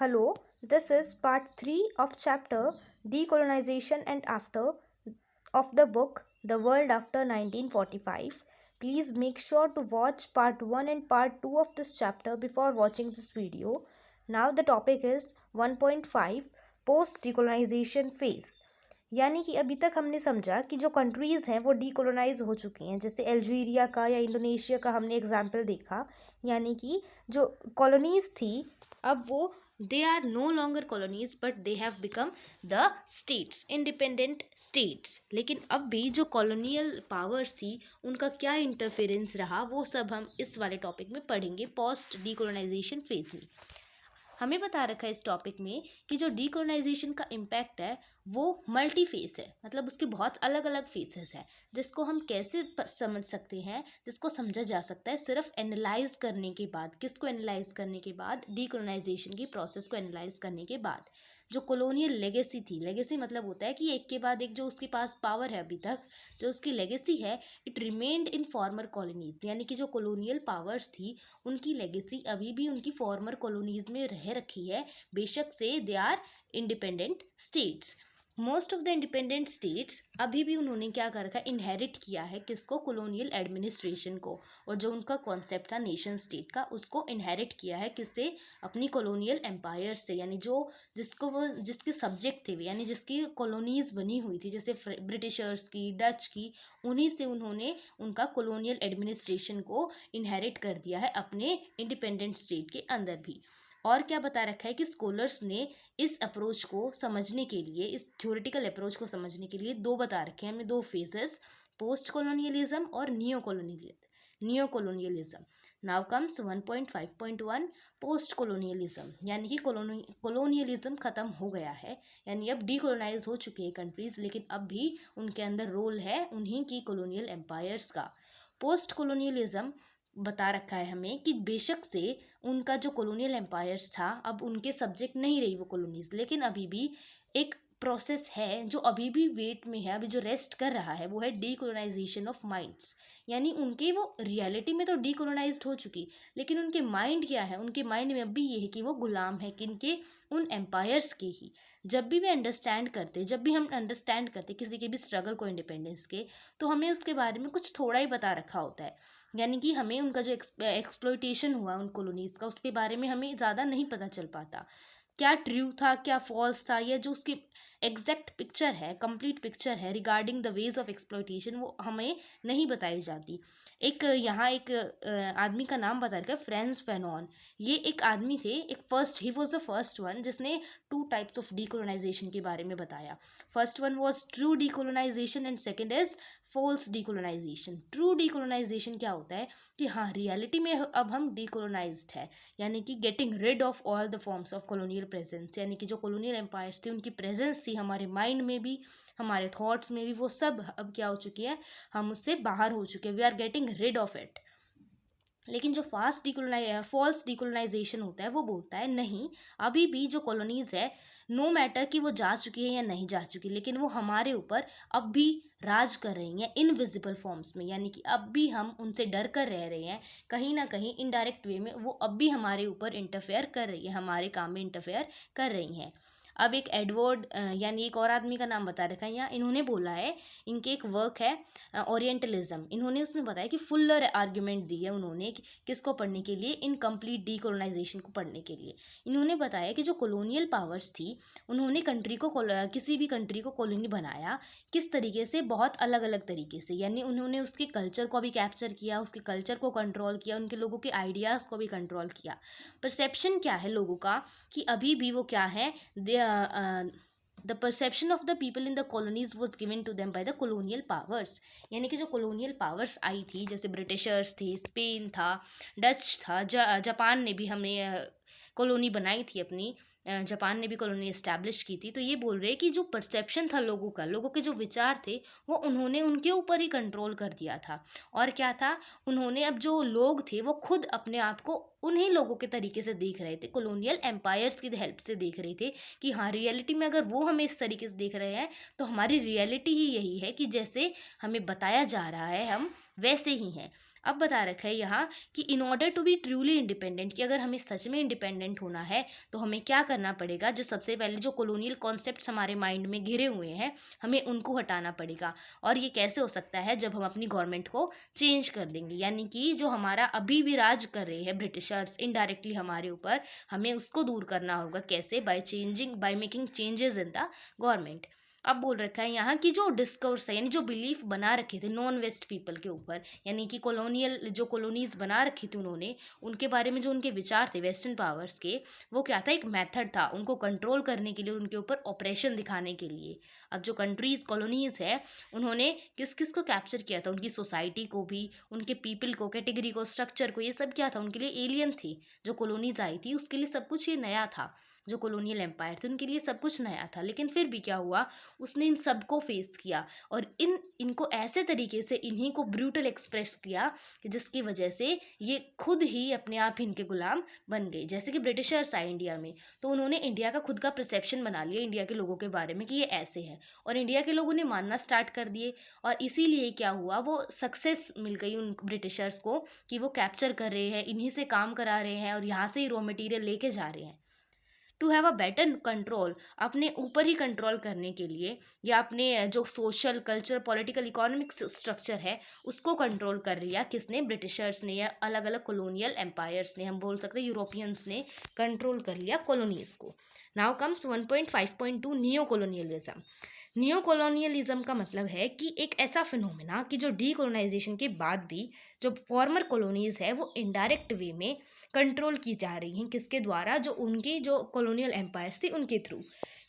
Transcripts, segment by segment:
Hello, this is part 3 of chapter Decolonization and After of the book The World After 1945. Please make sure to watch part 1 and part 2 of this chapter before watching this video. Now the topic is 1.5 Post Decolonization Phase. यानी कि अभी तक हमने समझा कि जो countries हैं वो डीकोलोनाइज हो चुकी हैं, जैसे अल्जीरिया का या इंडोनेशिया का हमने एग्जाम्पल देखा। यानी कि जो कॉलोनीज़ थी अब वो they are no longer colonies but they have become the states, independent states। लेकिन अब भी जो कॉलोनियल पावर्स थी उनका क्या इंटरफेरेंस रहा वो सब हम इस वाले टॉपिक में पढ़ेंगे पोस्ट डीकोलोनाइजेशन फेज में। हमें बता रखा है इस टॉपिक में कि जो डीकोलोनाइजेशन का इम्पैक्ट है वो मल्टी फेस है, मतलब उसके बहुत अलग अलग फेसेस हैं जिसको हम कैसे समझ सकते हैं, जिसको समझा जा सकता है सिर्फ एनालाइज करने के बाद। किसको एनालाइज करने के बाद? डीकोलोनाइजेशन की प्रोसेस को एनालाइज करने के बाद। जो कॉलोनियल लेगेसी थी, लेगेसी मतलब होता है कि एक के बाद एक जो उसके पास पावर है अभी तक, जो उसकी लेगेसी है, it remained in farmer colonies. यानी कि जो कॉलोनियल पावर्स थी उनकी लेगेसी अभी भी उनकी फॉर्मर कॉलोनीज में रह रखी है, बेशक से they are independent states. Most of the independent states अभी भी उन्होंने क्या कर रखा है, इनहेरिट किया है किसको? कॉलोनियल एडमिनिस्ट्रेशन को। और जो उनका कॉन्सेप्ट था नेशन स्टेट का उसको इनहेरिट किया है किससे? अपनी कॉलोनियल एम्पायर से। यानी जो जिसको वो जिसके सब्जेक्ट थे, यानी जिसकी कॉलोनीज बनी हुई थी, जैसे ब्रिटिशर्स की, डच की, उन्हीं से उन्होंने उनका कॉलोनियल एडमिनिस्ट्रेशन को इनहेरिट कर दिया है अपने इंडिपेंडेंट स्टेट के अंदर भी। और क्या बता रखा है कि स्कॉलर्स ने इस अप्रोच को समझने के लिए, इस थ्योरेटिकल अप्रोच को समझने के लिए दो बता रखे हैं हमें, दो फेजेस, पोस्ट कॉलोनियलिज्म और neo colonialism. Now comes 1.5.1 post colonialism. यानी कि कॉलोनियलिज्म खत्म हो गया है, यानी अब डीकोलोनाइज हो चुकी है कंट्रीज, लेकिन अब भी उनके अंदर रोल है उन्हीं की कॉलोनियल एम्पायर्स का। पोस्ट कॉलोनियलिज्म बता रखा है हमें कि बेशक से उनका जो कॉलोनियल एम्पायर्स था अब उनके सब्जेक्ट नहीं रही वो कॉलोनीज, लेकिन अभी भी एक प्रोसेस है जो अभी भी वेट में है, अभी जो रेस्ट कर रहा है वो है डीकोलोनाइजेशन ऑफ माइंड्स। यानी उनके वो रियलिटी में तो डीकोलोनाइज्ड हो चुकी, लेकिन उनके माइंड क्या है? उनके माइंड में अब भी ये है कि वो गुलाम है किनके? उन एम्पायर्स के ही। जब भी हम अंडरस्टैंड करते किसी के भी स्ट्रगल को इंडिपेंडेंस के, तो हमें उसके बारे में कुछ थोड़ा ही बता रखा होता है। यानी कि हमें उनका जो एक्सप्लॉइटेशन हुआ उन कॉलोनीज़ का, उसके बारे में हमें ज़्यादा नहीं पता चल पाता। क्या ट्रू था, क्या फॉल्स था, या जो उसकी एग्जैक्ट पिक्चर है, कंप्लीट पिक्चर है regarding the ways of exploitation, वो हमें नहीं बताई जाती। यहाँ एक आदमी का नाम बता रखा है, फ्रांस फैनॉन। ये एक आदमी थे, he was the first one जिसने 2 टाइप्स ऑफ डीकोलोनाइजेशन के बारे में बताया। First one was true decolonisation and second is false decolonisation. True decolonisation क्या होता है कि हाँ, रियलिटी में अब हम डीकोलोनाइज्ड है, यानी कि getting rid of all the forms of colonial presence. यानी कि जो कॉलोनियल एम्पायर्स थी उनकी प्रेजेंस थी हमारे माइंड में भी, हमारे थॉट्स में भी, वो सब अब क्या हो चुकी है, हम उससे बाहर हो चुके हैं, we are getting rid of it. लेकिन जो फॉल्स डीकोलोनाइजेशन होता है वो बोलता है नहीं, अभी भी जो कॉलोनीज है, नो मैटर कि वो जा चुकी है या नहीं जा चुकी, लेकिन वो हमारे ऊपर अब भी राज कर रही हैं इनविजिबल फॉर्म्स में। यानी कि अब भी हम उनसे डर कर रह रहे हैं, कहीं ना कहीं इनडायरेक्ट वे में वो अब भी हमारे ऊपर इंटरफेयर कर रही है, हमारे काम में इंटरफेयर कर रही हैं। अब एक एडवर्ड यानी एक और आदमी का नाम बता रखा है यहाँ, इन्होंने बोला है, इनके एक वर्क है ओरिएंटलिज्म, इन्होंने उसमें बताया कि फुल्लर आर्ग्यूमेंट दी है उन्होंने किसको पढ़ने के लिए? इनकम्प्लीट डीकोलोनाइजेशन को पढ़ने के लिए। इन्होंने बताया कि जो कॉलोनियल पावर्स थी उन्होंने किसी भी कंट्री को कॉलोनी बनाया किस तरीके से? बहुत अलग अलग तरीके से। यानी उन्होंने उसके कल्चर को भी कैप्चर किया, उसके कल्चर को कंट्रोल किया, उनके लोगों के आइडियाज़ को भी कंट्रोल किया। परसेप्शन क्या है लोगों का कि अभी भी वो क्या है, the perception of the people in the colonies was given to them by the colonial powers। यानी कि जो colonial powers आई थी, जैसे ब्रिटिशर्स थे, स्पेन था, डच था, जापान ने भी हमें कॉलोनी बनाई थी अपनी, जापान ने भी कॉलोनी इस्टेब्लिश की थी। तो ये बोल रहे हैं कि जो परसेप्शन था लोगों का, लोगों के जो विचार थे, वो उन्होंने उनके ऊपर ही कंट्रोल कर दिया था। और क्या था, उन्होंने अब जो लोग थे वो खुद अपने आप को उन्हीं लोगों के तरीके से देख रहे थे, कॉलोनियल एम्पायर्स की हेल्प से देख रहे थे कि हाँ, रियलिटी में अगर वो हमें इस तरीके से देख रहे हैं तो हमारी रियलिटी ही यही है कि जैसे हमें बताया जा रहा है हम वैसे ही हैं। अब बता रखा है यहाँ कि in order to be truly independent, कि अगर हमें सच में इंडिपेंडेंट होना है तो हमें क्या करना पड़ेगा, जो सबसे पहले जो कॉलोनियल कॉन्सेप्ट्स हमारे माइंड में घिरे हुए हैं हमें उनको हटाना पड़ेगा। और ये कैसे हो सकता है, जब हम अपनी गवर्नमेंट को चेंज कर देंगे, यानी कि जो हमारा अभी भी राज कर रहे हैं ब्रिटिशर्स इनडायरेक्टली हमारे ऊपर, हमें उसको दूर करना होगा। कैसे? By making changes in the government. अब बोल रखा है यहाँ की जो डिस्कोर्स है, यानी जो बिलीफ बना रखे थे नॉन वेस्ट पीपल के ऊपर, यानी कि कॉलोनियल जो कॉलोनीज बना रखी थी उन्होंने, उनके बारे में जो उनके विचार थे वेस्टर्न पावर्स के, वो क्या था, एक मेथड था उनको कंट्रोल करने के लिए, उनके ऊपर ऑपरेशन दिखाने के लिए। अब जो कंट्रीज कॉलोनीज है, उन्होंने किस किस को कैप्चर किया था, उनकी सोसाइटी को भी, उनके पीपल को, कैटेगरी को, स्ट्रक्चर को, ये सब क्या था उनके लिए एलियन थी। जो कॉलोनीज आई थी उसके लिए सब कुछ ये नया था। जो कॉलोनियल एम्पायर थे उनके लिए सब कुछ नया था, लेकिन फिर भी क्या हुआ, उसने इन सबको फेस किया और इनको ऐसे तरीके से इन्हीं को ब्रूटल एक्सप्रेस किया कि जिसकी वजह से ये खुद ही अपने आप इनके गुलाम बन गए। जैसे कि ब्रिटिशर्स आए इंडिया में, तो उन्होंने इंडिया का खुद का परसेप्शन बना लिया इंडिया के लोगों के बारे में कि ये ऐसे हैं, और इंडिया के लोगों ने मानना स्टार्ट कर दिए। और इसीलिए क्या हुआ, वो सक्सेस मिल गई उन ब्रिटिशर्स को कि वो कैप्चर कर रहे हैं, इन्हीं से काम करा रहे हैं और यहाँ से ही रॉ मटेरियल लेके जा रहे हैं। To have a better control, अपने ऊपर ही कंट्रोल करने के लिए, या अपने जो social, culture, political, economic structure है उसको कंट्रोल कर लिया। किसने? ब्रिटिशर्स ने, या अलग अलग कॉलोनियल एम्पायर्स ने, हम बोल सकते हैं यूरोपियंस ने कंट्रोल कर लिया कॉलोनीज को। Now comes 1.5.2 neo colonialism. Neo colonialism का मतलब है कि एक ऐसा फिनोमेना कि जो डीकोलोनाइजेशन के बाद भी जो फॉर्मर कॉलोनीज है वो इनडायरेक्ट वे में कंट्रोल की जा रही हैं। किसके द्वारा? जो उनकी जो कॉलोनियल एम्पायर्स थी उनके थ्रू।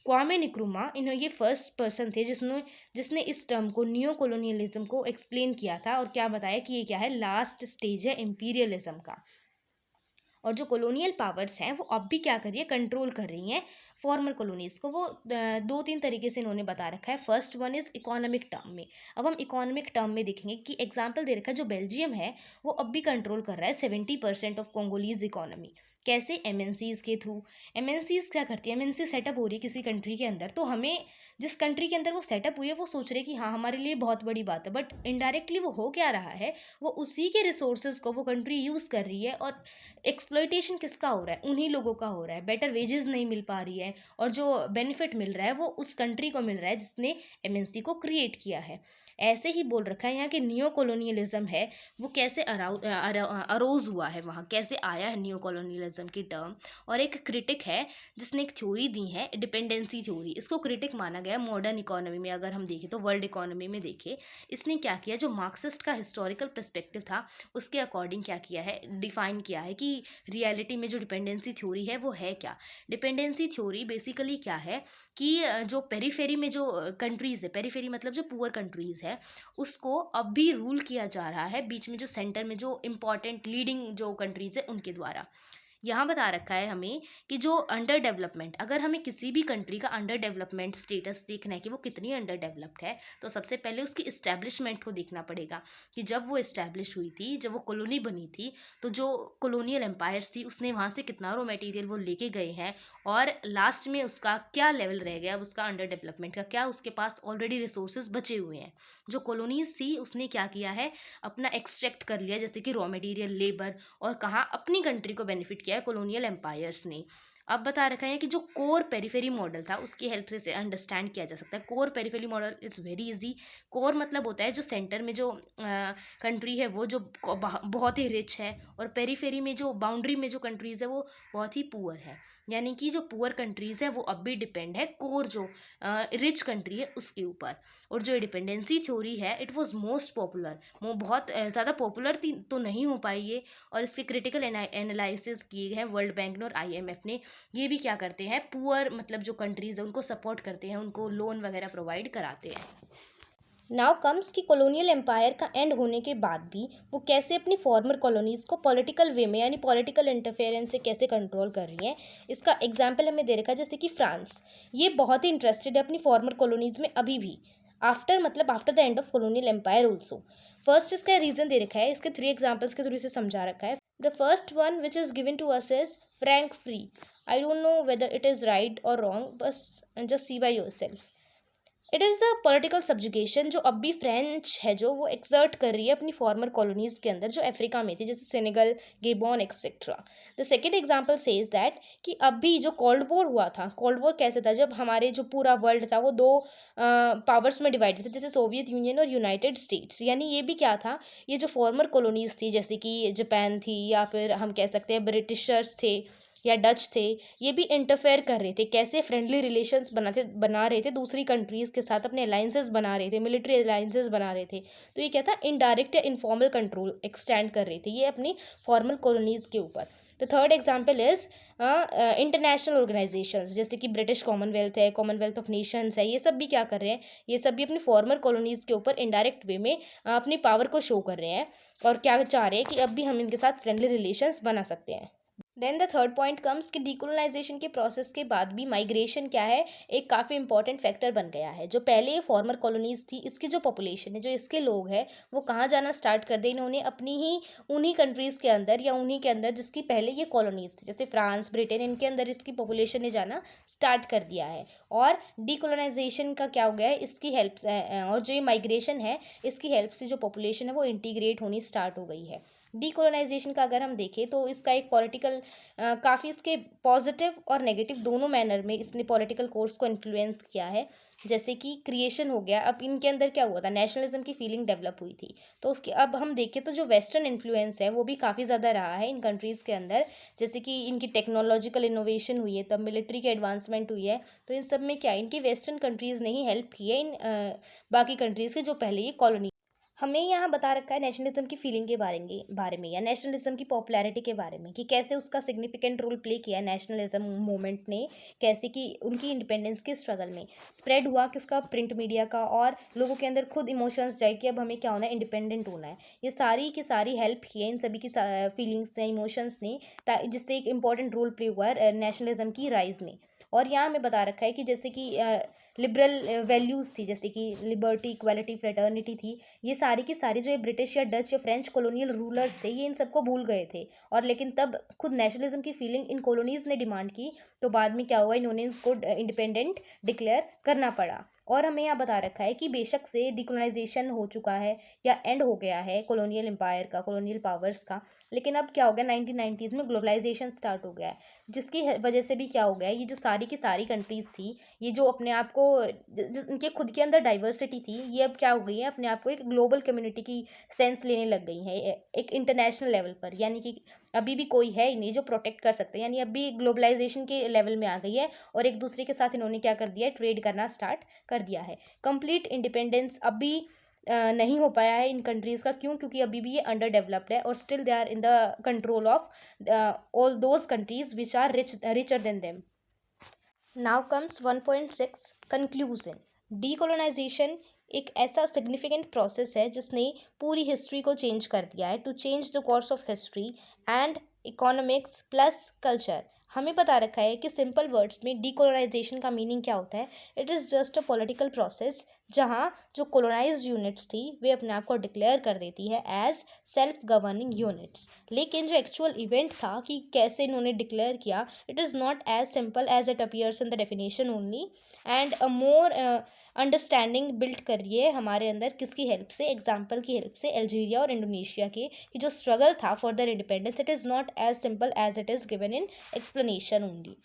क्वामे निक्रुमा ये फर्स्ट पर्सन थे जिसने इस टर्म को, नियो कॉलोनियलिज्म को एक्सप्लेन किया था और क्या बताया कि ये क्या है, लास्ट स्टेज है इम्पीरियलिज्म का। और जो कॉलोनियल पावर्स हैं वो अब भी क्या कर रही है, कंट्रोल कर रही हैं फॉर्मर कॉलोनीज़ को। वो दो तीन तरीके से इन्होंने बता रखा है। First one is economic term में। अब हम इकोनॉमिक टर्म में देखेंगे कि एग्जांपल दे रखा है, जो बेल्जियम है वो अब भी कंट्रोल कर रहा है 70% ऑफ कोंगोलीज इकोनॉमी। कैसे? एमएनसीज के थ्रू। एमएनसीज क्या करती है, एमएनसी सेटअप हो रही है किसी कंट्री के अंदर, तो हमें जिस कंट्री के अंदर वो सेटअप हुई है वो सोच रहे कि हाँ हमारे लिए बहुत बड़ी बात है, बट इनडायरेक्टली वो हो क्या रहा है, वो उसी के रिसोर्सेज को वो कंट्री यूज़ कर रही है, और एक्सप्लॉयटेशन किसका हो रहा है, उन्हीं लोगों का हो रहा है। बेटर वेजेस नहीं मिल पा रही है, और जो बेनिफिट मिल रहा है वो उस कंट्री को मिल रहा है जिसने एमएनसी को क्रिएट किया है। ऐसे ही बोल रखा है यहाँ कि नियो कॉलोनियलिज्म है वो कैसे अरोज हुआ है, वहाँ कैसे आया है नियो कॉलोनियलिज्म की टर्म। और एक क्रिटिक है जिसने एक थ्योरी दी है, डिपेंडेंसी थ्योरी। इसको क्रिटिक माना गया मॉडर्न इकोनॉमी में। अगर हम देखें तो वर्ल्ड इकोनॉमी में देखें, इसने क्या किया, जो मार्क्सिस्ट का हिस्टोरिकल पर्सपेक्टिव था उसके अकॉर्डिंग क्या किया है, डिफाइन किया है कि रियलिटी में जो डिपेंडेंसी थ्योरी है वो है क्या। डिपेंडेंसी थ्योरी बेसिकली क्या है कि जो पेरीफेरी में जो कंट्रीज़ है, पेरीफेरी मतलब जो पुअर कंट्रीज़ है, उसको अब भी रूल किया जा रहा है बीच में जो सेंटर में जो इम्पॉर्टेंट लीडिंग जो कंट्रीज़ है उनके द्वारा। यहाँ बता रखा है हमें कि जो अंडर डेवलपमेंट, अगर हमें किसी भी कंट्री का अंडर डेवलपमेंट स्टेटस देखना है कि वो कितनी अंडर डेवलप्ड है, तो सबसे पहले उसकी इस्टेब्लिशमेंट को देखना पड़ेगा कि जब वो इस्टेब्लिश हुई थी, जब वो कॉलोनी बनी थी, तो जो कॉलोनियल एम्पायर्स थी उसने वहाँ से कितना रॉ मटेरियल वो लेके गए हैं, और लास्ट में उसका क्या लेवल रह गया, उसका अंडर डेवलपमेंट का क्या उसके पास ऑलरेडी रिसोर्सेज बचे हुए हैं। जो कॉलोनीज थी उसने क्या किया है, अपना एक्सट्रैक्ट कर लिया, जैसे कि रॉ मटेरियल, लेबर, और कहाँ अपनी कंट्री को बेनिफिट किया है कॉलोनियल एम्पायर्स ने। अब बता रखा है कि जो कोर पेरिफेरी मॉडल था उसकी हेल्प से अंडरस्टैंड किया जा सकता है। Core periphery model is very easy. Core मतलब होता है जो सेंटर में जो कंट्री है वो जो बहुत ही रिच है, और पेरिफेरी में जो बाउंड्री में जो कंट्रीज़ है वो बहुत ही पुअर है। यानी कि जो पुअर कंट्रीज़ है वो अब भी डिपेंड है कोर जो रिच कंट्री है उसके ऊपर। और जो डिपेंडेंसी थ्योरी है इट वाज मोस्ट पॉपुलर, वो बहुत ज़्यादा पॉपुलर तो नहीं हो पाई ये, और इसके क्रिटिकल एनालिसिस किए गए हैं वर्ल्ड बैंक ने और आईएमएफ ने। ये भी क्या करते हैं, पुअर मतलब जो कंट्रीज़ है उनको सपोर्ट करते हैं, उनको लोन वगैरह प्रोवाइड कराते हैं। नाउ कम्स कि कॉलोनियल एम्पायर का एंड होने के बाद भी वो कैसे अपनी फॉर्मर कॉलोनीज़ को पॉलिटिकल वे में, यानी पॉलिटिकल इंटरफेरेंस से कैसे कंट्रोल कर रही हैं। इसका एग्जाम्पल हमें दे रखा है, जैसे कि फ्रांस, ये बहुत ही इंटरेस्टेड है अपनी फॉर्मर कॉलोनीज़ में अभी भी, after the end of colonial empire also. First इसका रीज़न दे रखा है, इसके 3 एग्जाम्पल्स के थ्रू इसे समझा रखा है। The first one which is given to us is frank free. I don't know whether it is right और रॉन्ग, बस just see by yourself. It is the political subjugation जो अब भी फ्रेंच है जो वो एक्सर्ट कर रही है अपनी फॉर्मर कॉलोनीज़ के अंदर जो अफ्रीका में थी, जैसे Senegal, Gabon etcetera. The second example says that कि अब भी जो कोल्ड वॉर हुआ था, कोल्ड वॉर कैसे था, जब हमारे जो पूरा वर्ल्ड था वो दो पावर्स में डिवाइडेड था, जैसे सोवियत यूनियन और यूनाइटेड स्टेट्स। यानी ये भी क्या था, ये जो फॉर्मर कॉलोनीज़ थी जैसे कि जापान थी या फिर हम कह सकते हैं ब्रिटिशर्स थे या डच थे, ये भी इंटरफेयर कर रहे थे, कैसे फ्रेंडली रिलेशंस बना रहे थे दूसरी कंट्रीज़ के साथ, अपने अलाइंसेस बना रहे थे, मिलिट्री अलाइंसेस बना रहे थे। तो ये क्या था, इनडायरेक्ट या इनफॉर्मल कंट्रोल एक्सटेंड कर रहे थे ये अपनी फॉर्मल कॉलोनीज़ के ऊपर। The third example is international organisations, जैसे कि ब्रिटिश कॉमनवेल्थ है, कॉमनवेल्थ ऑफ नेशंस है, ये सब भी क्या कर रहे हैं, ये सब भी अपनी फॉर्मर कॉलोनीज़ के ऊपर इनडायरेक्ट वे में अपनी पावर को शो कर रहे हैं और क्या चाह रहे हैं कि अब भी हम इनके साथ फ्रेंडली रिलेशंस बना सकते हैं। Then the third point comes कि डीकोलोनाइजेशन के प्रोसेस के बाद भी माइग्रेशन क्या है, एक काफ़ी इंपॉर्टेंट फैक्टर बन गया है। जो पहले ये फॉर्मर कॉलोनीज़ थी, इसकी जो पॉपुलेशन है, जो इसके लोग हैं, वो कहाँ जाना स्टार्ट कर दे, इन्होंने अपनी ही उन्हीं कंट्रीज़ के अंदर या उन्हीं के अंदर जिसकी पहले ये कॉलोनीज़ थी, जैसे फ्रांस, ब्रिटेन, इनके अंदर इसकी पॉपुलेशन ने जाना स्टार्ट कर दिया है। और डीकोलोनाइजेशन का क्या हो गया है, इसकी हेल्प से और जो ये माइग्रेशन है, इसकी हेल्प से जो पॉपुलेशन है वो इंटीग्रेट होनी स्टार्ट हो गई है। डीकोलोनाइजेशन का अगर हम देखें तो इसका एक पॉलिटिकल काफ़ी इसके पॉजिटिव और नेगेटिव दोनों मैनर में इसने पॉलिटिकल कोर्स को इन्फ्लुएंस किया है। जैसे कि क्रिएशन हो गया, अब इनके अंदर क्या हुआ था, नेशनलिज्म की फीलिंग डेवलप हुई थी, तो उसके अब हम देखें तो जो वेस्टर्न इन्फ्लुएंस है वो भी काफ़ी ज़्यादा रहा है इन कंट्रीज़ के अंदर। जैसे कि इनकी टेक्नोलॉजिकल इनोवेशन हुई है, तब मिलिट्री की एडवांसमेंट हुई है, तो इन सब में क्या इनकी वेस्टर्न कंट्रीज़ ने ही हेल्प की है इन बाकी कंट्रीज़ के जो पहले ये कॉलोनी। हमें यहाँ बता रखा है नेशनलिज्म की फीलिंग के बारे में या नेशनलिज्म की पॉपुलैरिटी के बारे में, कि कैसे उसका सिग्निफिकेंट रोल प्ले किया नेशनलिज्म मूवमेंट ने, कैसे कि उनकी इंडिपेंडेंस के स्ट्रगल में स्प्रेड हुआ किसका, प्रिंट मीडिया का, और लोगों के अंदर खुद इमोशंस जाए कि अब हमें क्या होना है, इंडिपेंडेंट होना है। ये सारी की सारी हेल्प की है इन सभी की फीलिंग्स ने, इमोशंस ने, जिससे एक इंपॉर्टेंट रोल प्ले हुआ है नेशनलिज्म की राइज में। और यहाँ हमें बता रखा है कि जैसे कि लिबरल वैल्यूज़ थी, जैसे कि लिबर्टी, इक्वालिटी, फ्रेटर्निटी थी, ये सारी की सारी जो ये ब्रिटिश या डच या फ्रेंच कॉलोनियल रूलर्स थे, ये इन सबको भूल गए थे। और लेकिन तब खुद नेशनलिज्म की फीलिंग इन कॉलोनीज़ ने डिमांड की, तो बाद में क्या हुआ, इन्होंने इसको इंडिपेंडेंट डिक्लेयर करना पड़ा। और हमें यहाँ बता रखा है कि बेशक से डिकोलोनाइजेशन हो चुका है या एंड हो गया है कॉलोनियल एम्पायर का, कॉलोनियल पावर्स का, लेकिन अब क्या हो गया, 1990s में ग्लोबलाइजेशन स्टार्ट हो गया है, जिसकी वजह से भी क्या हो गया है, ये जो सारी की सारी कंट्रीज़ थी, ये जो अपने आप को इनके खुद के अंदर डाइवर्सिटी थी, ये अब क्या हो गई है, अपने आप को एक ग्लोबल कम्युनिटी की सेंस लेने लग गई हैं, एक इंटरनेशनल लेवल पर। यानी कि अभी भी कोई है ही नहीं जो प्रोटेक्ट कर सकते, यानी अभी ग्लोबलाइजेशन के लेवल में आ गई है और एक दूसरे के साथ इन्होंने क्या कर दिया है, ट्रेड करना स्टार्ट कर दिया है। कंप्लीट इंडिपेंडेंस अभी नहीं हो पाया है इन कंट्रीज़ का, क्यों, क्योंकि अभी भी ये अंडर डेवलप्ड है और still they are in the control of all those countries which are richer than them. Now comes 1.6 conclusion. Decolonisation एक ऐसा सिग्निफिकेंट प्रोसेस है जिसने पूरी हिस्ट्री को चेंज कर दिया है, to change the course of history and economics plus culture. हमें बता रखा है कि सिंपल वर्ड्स में डीकोलोनाइजेशन का मीनिंग क्या होता है, it is just a political process जहाँ जो कोलोनाइज्ड यूनिट्स थी वे अपने आप को डिक्लेयर कर देती है एज सेल्फ गवर्निंग यूनिट्स। लेकिन जो एक्चुअल इवेंट था कि कैसे इन्होंने डिक्लेयर किया, it is not as simple as it appears in the definition only, and a more understanding build करिए हमारे अंदर किसकी हेल्प से, एग्जाम्पल की हेल्प से, अल्जीरिया और इंडोनेशिया के, कि जो स्ट्रगल था for the independence, it is not as simple as it is given in explanation only.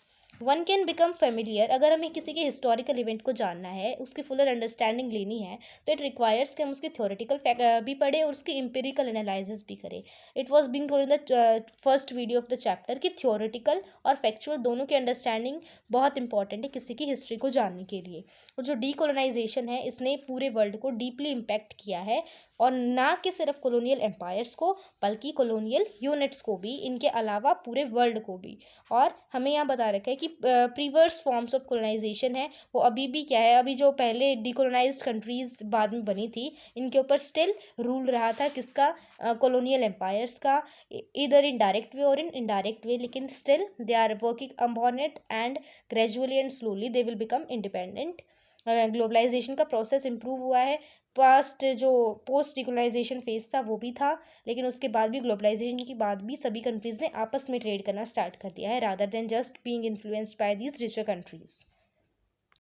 One can become familiar, अगर हमें किसी के हिस्टोरिकल इवेंट को जानना है, उसकी फुलर अंडरस्टैंडिंग लेनी है, तो इट रिक्वायर्स कि हम उसके थ्योरेटिकल भी पढ़े और उसकी एम्पिरिकल एनालिसिस भी करें। It was being told in the first video of the chapter कि थ्योरेटिकल और फैक्चुअल दोनों की अंडरस्टैंडिंग बहुत इंपॉर्टेंट है किसी की हिस्ट्री को जानने के लिए। और जो डीकोलोनाइजेशन है, इसने पूरे वर्ल्ड को डीपली इम्पैक्ट किया है, और ना कि सिर्फ कॉलोनियल एम्पायर्स को, बल्कि कॉलोनियल यूनिट्स को भी, इनके अलावा पूरे वर्ल्ड को भी। और हमें यहाँ बता रखा है कि प्रीवर्स फॉर्म्स ऑफ कॉलोनाइजेशन है वो अभी भी क्या है, अभी जो पहले डीकोलोनाइज्ड कंट्रीज बाद में बनी थी, इनके ऊपर स्टिल रूल रहा था किसका, कॉलोनियल एम्पायर्स का, इधर इन डायरेक्ट वे और इन इनडायरेक्ट वे, लेकिन still they are working upon it and gradually and slowly they will become independent. Globalisation का प्रोसेस इम्प्रूव हुआ है, पास्ट जो पोस्ट डिकोलाइजेशन फेज था वो भी था, लेकिन उसके बाद भी ग्लोबलाइजेशन के बाद भी सभी कंट्रीज़ ने आपस में ट्रेड करना स्टार्ट कर दिया है, rather than just being influenced by these richer countries.